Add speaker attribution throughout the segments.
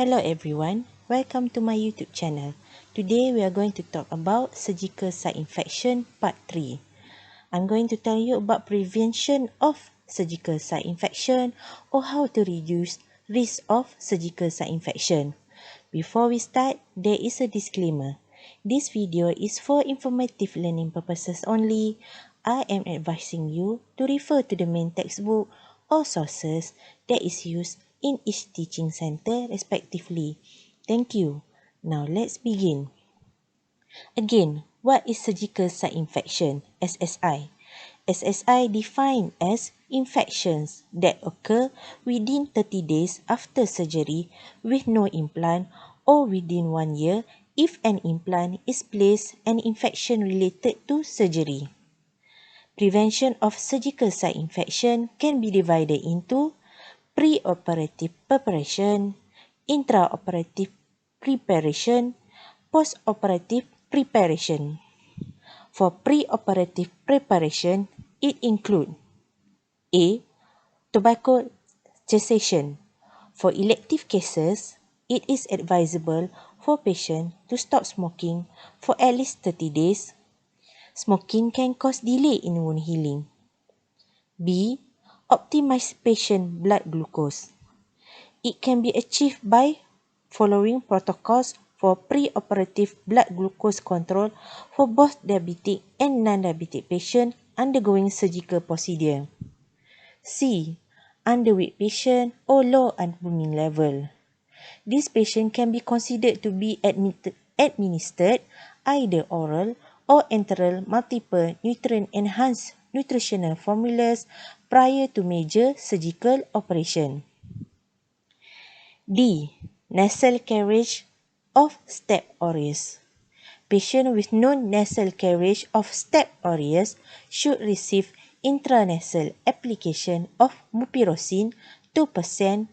Speaker 1: Hello everyone, welcome to my YouTube channel. Today we are going to talk about surgical site infection part 3. I'm going to tell you about prevention of surgical site infection or how to reduce risk of surgical site infection. Before we start, there is a disclaimer. This video is for informative learning purposes only. I am advising you to refer to the main textbook or sources that is used in each teaching center respectively. Thank you. Now let's begin. Again, what is surgical site infection, SSI? SSI defined as infections that occur within 30 days after surgery with no implant or within 1 year if an implant is placed and infection related to surgery. Prevention of surgical site infection can be divided into pre-operative preparation, intra-operative preparation, post-operative preparation. For pre-operative preparation, it includes A. Tobacco cessation. For elective cases, it is advisable for patients to stop smoking for at least 30 days. Smoking can cause delay in wound healing. B. Optimize patient blood glucose. It can be achieved by following protocols for pre-operative blood glucose control for both diabetic and non-diabetic patients undergoing surgical procedure. C. Underweight patient or low albumin level. This patient can be considered to be administered either oral or enteral multiple nutrient-enhanced nutritional formulas prior to major surgical operation. D. Nasal carriage of step Aureus. Patient with known nasal carriage of step Aureus should receive intranasal application of mupirocin 2%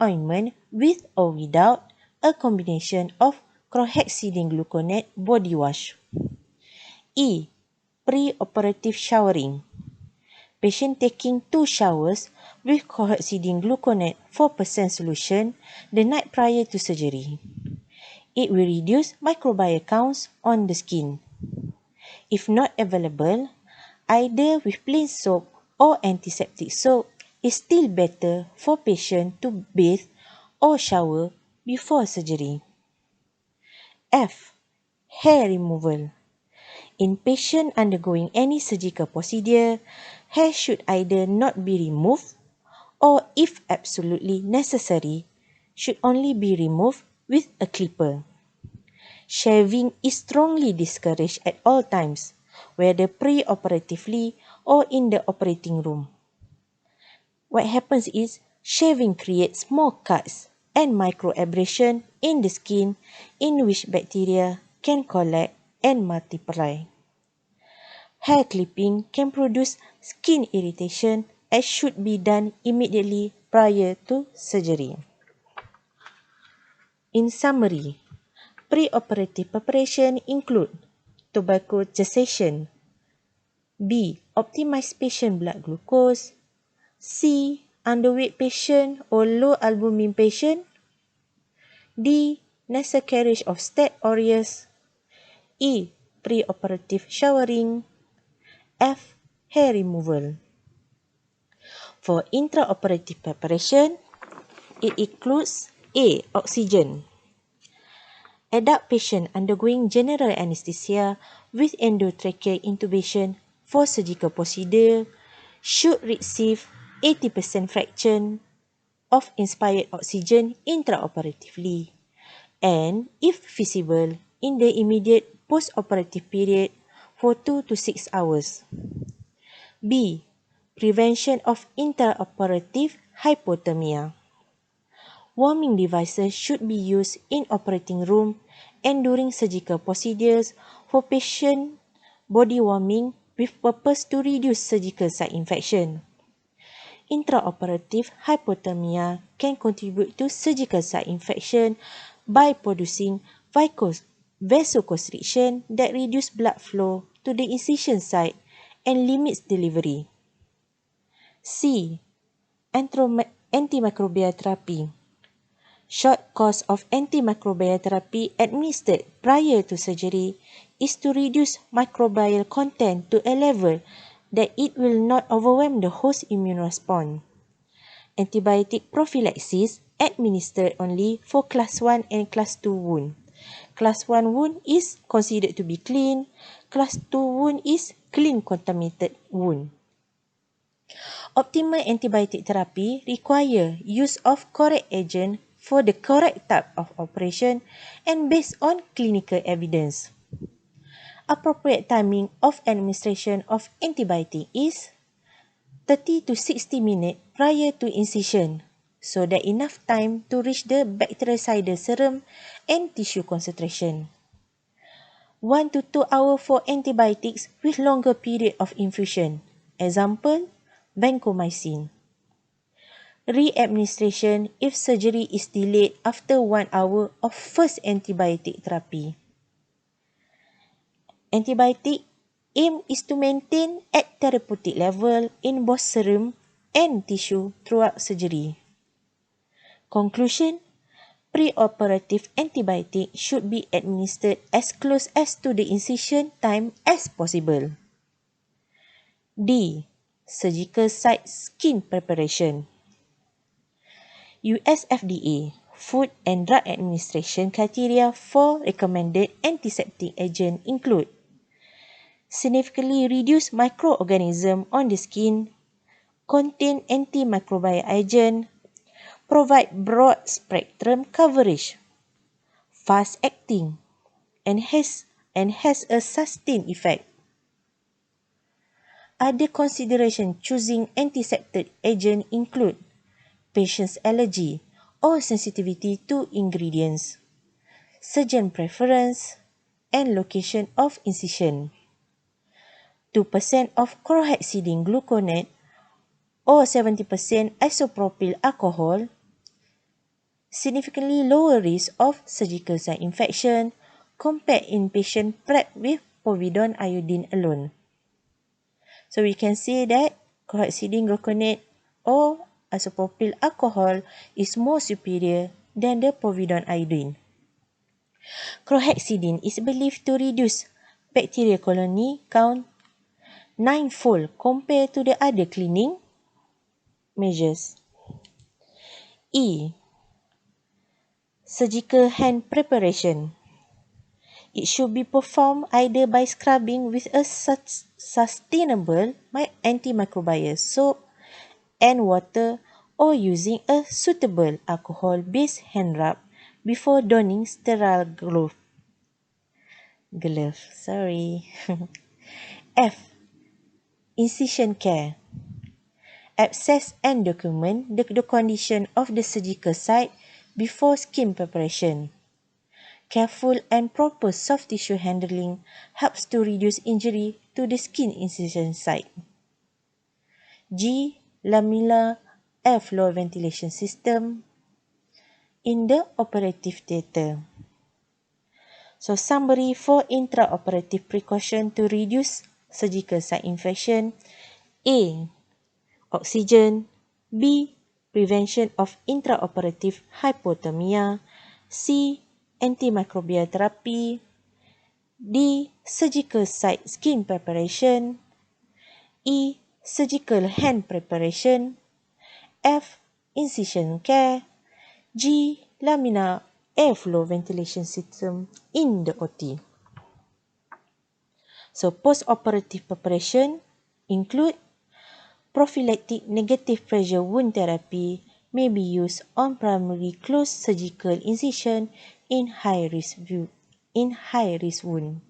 Speaker 1: ointment with or without a combination of chlorhexidine gluconate body wash. E. Pre-operative showering. Patient taking 2 showers with chlorhexidine gluconate 4% solution the night prior to surgery. It will reduce microbial counts on the skin. If not available, either with plain soap or antiseptic soap is still better for patient to bathe or shower before surgery. F. Hair removal. In patient undergoing any surgical procedure, hair should either not be removed or, if absolutely necessary, should only be removed with a clipper. Shaving is strongly discouraged at all times, whether pre-operatively or in the operating room. What happens is shaving creates more cuts and microabrasion in the skin in which bacteria can collect and multiply. Hair clipping can produce skin irritation and should be done immediately prior to surgery. In summary, pre-operative preparation include tobacco cessation, B. Optimize patient blood glucose, C. Underweight patient or low albumin patient, D. Nasal carriage of step Aureus, E. Pre-operative showering, F. Hair removal. For intraoperative preparation, it includes A. Oxygen. Adult patient undergoing general anesthesia with endotracheal intubation for surgical procedure should receive 80% fraction of inspired oxygen intraoperatively and, if feasible, in the immediate post-operative period for 2 to 6 hours. B. Prevention of intraoperative hypothermia. Warming devices should be used in operating room and during surgical procedures for patient body warming with purpose to reduce surgical site infection. Intraoperative hypothermia can contribute to surgical site infection by producing vasoconstriction that reduce blood flow to the incision site and limits delivery. C. Antimicrobial therapy Short course of antimicrobial therapy administered prior to surgery is to reduce microbial content to a level that it will not overwhelm the host immune response. Antibiotic prophylaxis administered only for class 1 and class 2 wound. Class 1 wound is considered to be clean. Class 2 wound is clean contaminated wound. Optimal antibiotic therapy require use of correct agent for the correct type of operation and based on clinical evidence. Appropriate timing of administration of antibiotic is 30 to 60 minutes prior to incision, so that enough time to reach the bactericidal serum and tissue concentration. 1 to 2 hours for antibiotics with longer period of infusion. Example, vancomycin. Re-administration if surgery is delayed after 1 hour of first antibiotic therapy. Antibiotic aim is to maintain at therapeutic level in both serum and tissue throughout surgery. Conclusion, pre-operative antibiotic should be administered as close as to the incision time as possible. D. Surgical site skin preparation. US FDA Food and Drug Administration criteria for recommended antiseptic agent include significantly reduce microorganism on the skin, contain antimicrobial agent, provide broad spectrum coverage, fast acting, and has a sustained effect. Other consideration choosing antiseptic agent include patient's allergy or sensitivity to ingredients, surgeon preference, and location of incision. 2% of chlorhexidine gluconate or 70% isopropyl alcohol, significantly lower risk of surgical site infection compared in patient prepped with povidone iodine alone. So we can say that chlorhexidine gluconate or isopropyl alcohol is more superior than the povidone iodine. Chlorhexidine is believed to reduce bacterial colony count 9-fold compared to the other cleaning measures. E. Surgical hand preparation. It should be performed either by scrubbing with a sustainable antimicrobial soap and water or using a suitable alcohol-based hand rub before donning sterile glove. F. Incision care. Assess and document the condition of the surgical site before skin preparation. Careful and proper soft tissue handling helps to reduce injury to the skin incision site. G. Laminar airflow ventilation system in the operative theatre. So summary for intraoperative precaution to reduce surgical site infection. A. Oxygen. B. Prevention of intraoperative hypothermia. C. Antimicrobial therapy. D. Surgical site skin preparation. E. Surgical hand preparation. F. Incision care. G. Laminar airflow ventilation system in the OT. So post-operative preparation include prophylactic negative pressure wound therapy may be used on primary closed surgical incision in high-risk wound.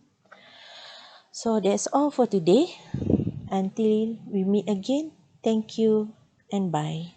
Speaker 1: So that's all for today. Until we meet again, thank you and bye.